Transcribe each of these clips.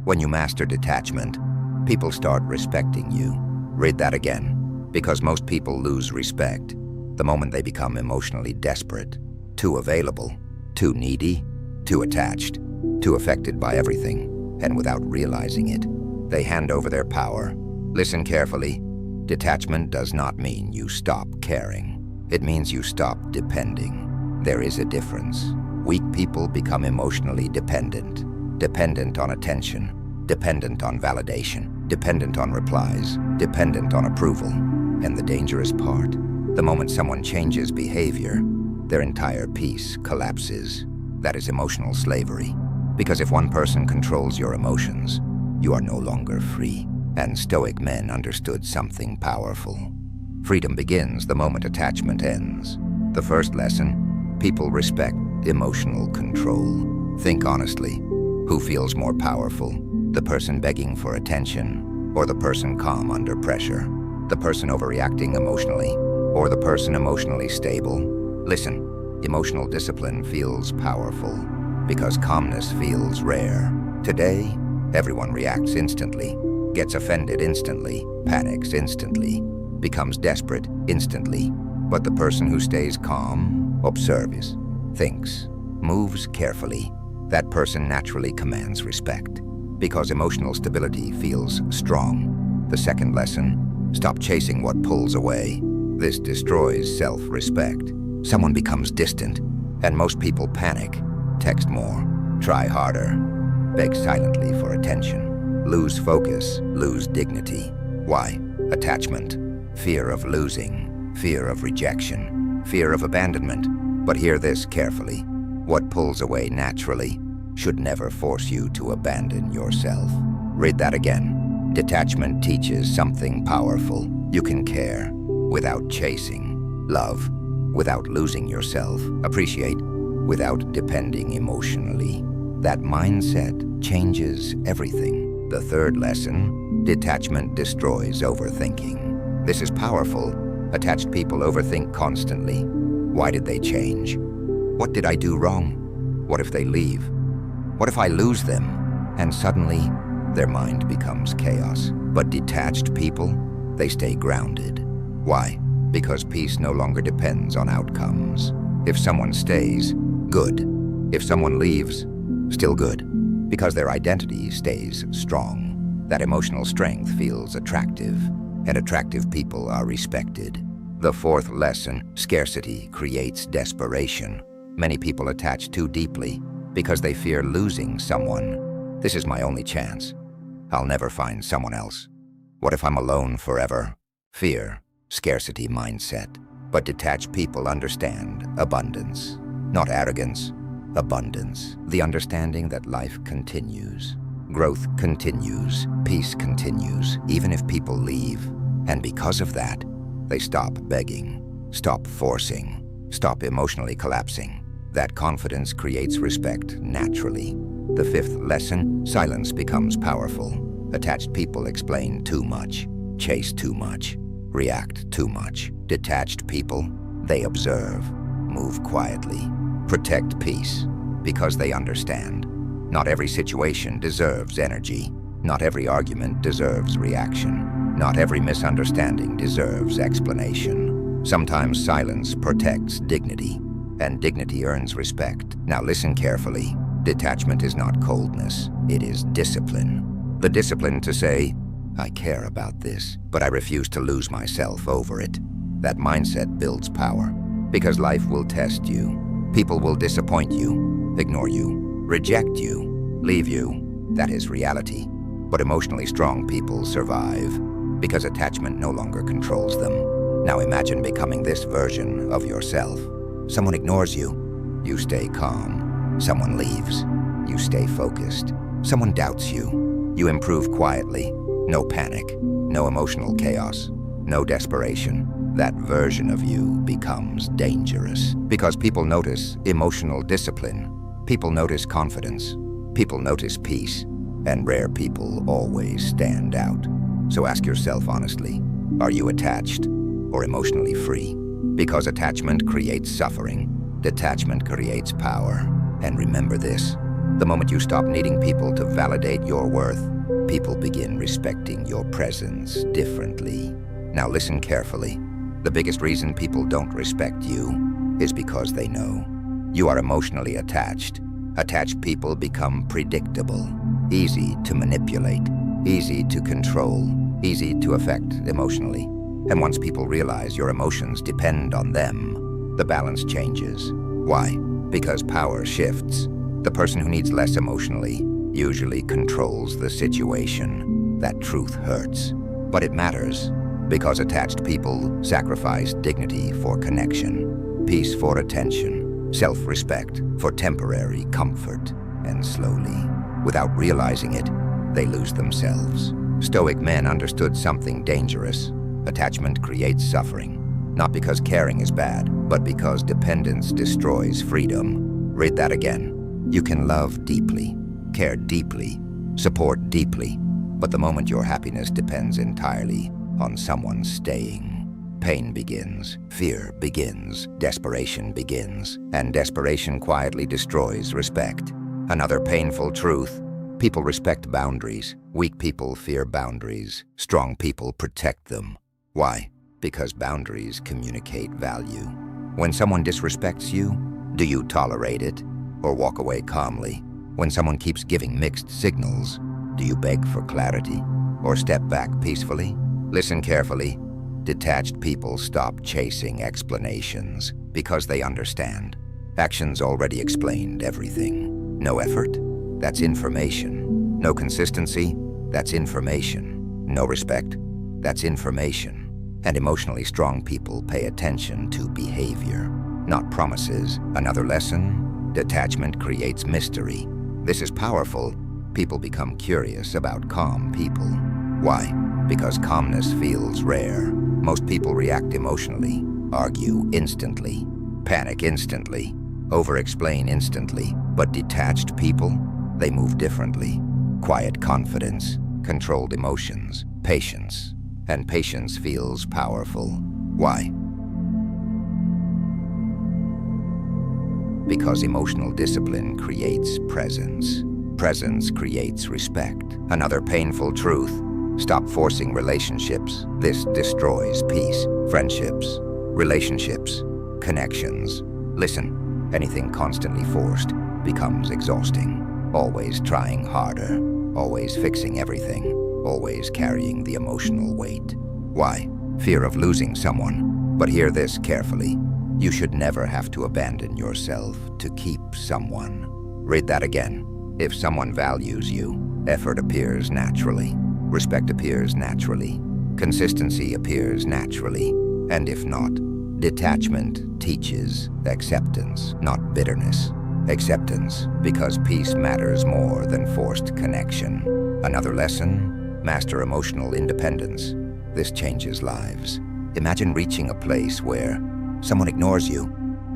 When you master detachment, people start respecting you. Read that again, because most people lose respect the moment they become emotionally desperate, too available, too needy, too attached, too affected by everything, and without realizing it, they hand over their power. Listen carefully. Detachment does not mean you stop caring. It means you stop depending. There is a difference. Weak people become emotionally dependent. Dependent on attention, dependent on validation, dependent on replies, dependent on approval. And the dangerous part, the moment someone changes behavior, their entire peace collapses. That is emotional slavery. Because if one person controls your emotions, you are no longer free. And Stoic men understood something powerful. Freedom begins the moment attachment ends. The first lesson, people respect emotional control. Think honestly. Who feels more powerful? The person begging for attention, or the person calm under pressure? The person overreacting emotionally, or the person emotionally stable? Listen, emotional discipline feels powerful because calmness feels rare. Today, everyone reacts instantly, gets offended instantly, panics instantly, becomes desperate instantly. But the person who stays calm, observes, thinks, moves carefully, that person naturally commands respect because emotional stability feels strong. The second lesson, stop chasing what pulls away. This destroys self-respect. Someone becomes distant, and most people panic, text more, try harder, beg silently for attention, lose focus, lose dignity. Why? Attachment, fear of losing, fear of rejection, fear of abandonment. But hear this carefully. What pulls away naturally should never force you to abandon yourself. Read that again. Detachment teaches something powerful. You can care without chasing, love without losing yourself, appreciate without depending emotionally. That mindset changes everything. The third lesson, detachment destroys overthinking. This is powerful. Attached people overthink constantly. Why did they change? What did I do wrong? What if they leave? What if I lose them? And suddenly, their mind becomes chaos. But detached people, they stay grounded. Why? Because peace no longer depends on outcomes. If someone stays, good. If someone leaves, still good. Because their identity stays strong. That emotional strength feels attractive, and attractive people are respected. The fourth lesson, scarcity creates desperation. Many people attach too deeply because they fear losing someone. This is my only chance. I'll never find someone else. What if I'm alone forever? Fear, scarcity mindset. But detached people understand abundance. Not arrogance, abundance. The understanding that life continues. Growth continues, peace continues, even if people leave. And because of that, they stop begging, stop forcing, stop emotionally collapsing. That confidence creates respect naturally. The fifth lesson, silence becomes powerful. Attached people explain too much, chase too much, react too much. Detached people, they observe, move quietly, protect peace, because they understand. Not every situation deserves energy. Not every argument deserves reaction. Not every misunderstanding deserves explanation. Sometimes silence protects dignity, and dignity earns respect. Now listen carefully. Detachment is not coldness, it is discipline. The discipline to say, I care about this, but I refuse to lose myself over it. That mindset builds power, because life will test you. People will disappoint you, ignore you, reject you, leave you. That is reality. But emotionally strong people survive, because attachment no longer controls them. Now imagine becoming this version of yourself. Someone ignores you, you stay calm. Someone leaves, you stay focused. Someone doubts you, you improve quietly. No panic, no emotional chaos, no desperation. That version of you becomes dangerous because people notice emotional discipline, people notice confidence, people notice peace, and rare people always stand out. So ask yourself honestly, are you attached or emotionally free? Because attachment creates suffering, detachment creates power. And remember this, The moment you stop needing people to validate your worth, people begin respecting your presence differently. Now listen carefully. The biggest reason people don't respect you is because they know you are emotionally attached. Attached people become predictable, easy to manipulate, easy to control, easy to affect emotionally. And once people realize your emotions depend on them, the balance changes. Why? Because power shifts. The person who needs less emotionally usually controls the situation. That truth hurts, but it matters, because attached people sacrifice dignity for connection, peace for attention, self-respect for temporary comfort, and slowly, without realizing it, they lose themselves. Stoic men understood something dangerous. Attachment creates suffering, not because caring is bad, but because dependence destroys freedom. Read that again. You can love deeply, care deeply, support deeply, but the moment your happiness depends entirely on someone staying, pain begins, fear begins, desperation begins, and desperation quietly destroys respect. Another painful truth: people respect boundaries. Weak people fear boundaries. Strong people protect them. Why? Because boundaries communicate value. When someone disrespects you, do you tolerate it or walk away calmly? When someone keeps giving mixed signals, do you beg for clarity or step back peacefully? Listen carefully. Detached people stop chasing explanations because they understand. Actions already explained everything. No effort? That's information. No consistency? That's information. No respect? That's information. And emotionally strong people pay attention to behavior, not promises. Another lesson: detachment creates mystery. This is powerful. People become curious about calm people. Why? Because calmness feels rare. Most people react emotionally, argue instantly, panic instantly, over-explain instantly. But detached people, they move differently. Quiet confidence, controlled emotions, patience. And patience feels powerful. Why? Because emotional discipline creates presence. Presence creates respect. Another painful truth: stop forcing relationships. This destroys peace. Friendships, relationships, connections. Listen, anything constantly forced becomes exhausting. Always trying harder, always fixing everything, always carrying the emotional weight. Why? Fear of losing someone. But hear this carefully. You should never have to abandon yourself to keep someone. Read that again. If someone values you, effort appears naturally, respect appears naturally, consistency appears naturally, and if not, detachment teaches acceptance, not bitterness. Acceptance, because peace matters more than forced connection. Another lesson: master emotional independence. This changes lives. Imagine reaching a place where someone ignores you,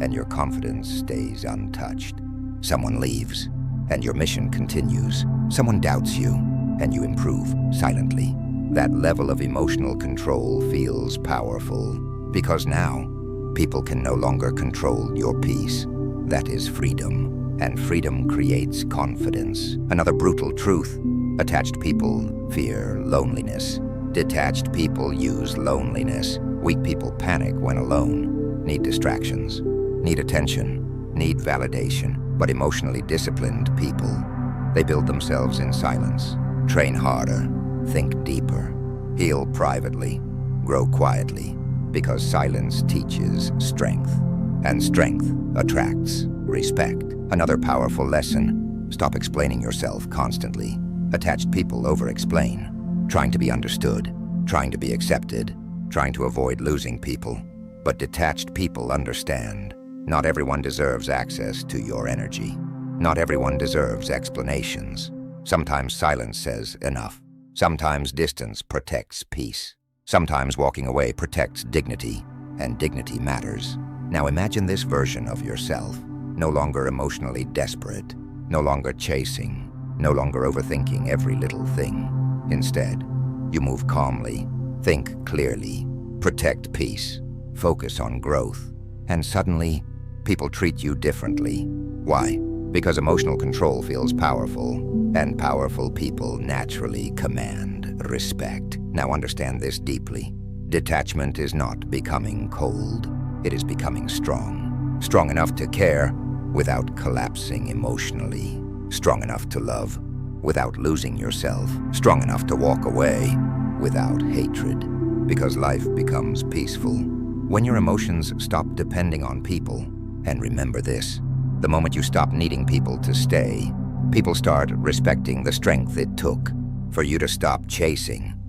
and your confidence stays untouched. Someone leaves, and your mission continues. Someone doubts you, and you improve silently. That level of emotional control feels powerful, because now, people can no longer control your peace. That is freedom, and freedom creates confidence. Another brutal truth: attached people fear loneliness. Detached people use loneliness. Weak people panic when alone. Need distractions, need attention, need validation. But emotionally disciplined people, they build themselves in silence, train harder, think deeper, heal privately, grow quietly, because silence teaches strength, and strength attracts respect. Another powerful lesson: stop explaining yourself constantly. Attached people over-explain, trying to be understood, trying to be accepted, trying to avoid losing people. But detached people understand. Not everyone deserves access to your energy. Not everyone deserves explanations. Sometimes silence says enough. Sometimes distance protects peace. Sometimes walking away protects dignity, and dignity matters. Now imagine this version of yourself, no longer emotionally desperate, no longer chasing, no longer overthinking every little thing. Instead, you move calmly, think clearly, protect peace, focus on growth, and suddenly, people treat you differently. Why? Because emotional control feels powerful, and powerful people naturally command respect. Now understand this deeply. Detachment is not becoming cold. It is becoming strong. Strong enough to care without collapsing emotionally. Strong enough to love without losing yourself. Strong enough to walk away without hatred. Because life becomes peaceful when your emotions stop depending on people. And remember this, the moment you stop needing people to stay, people start respecting the strength it took for you to stop chasing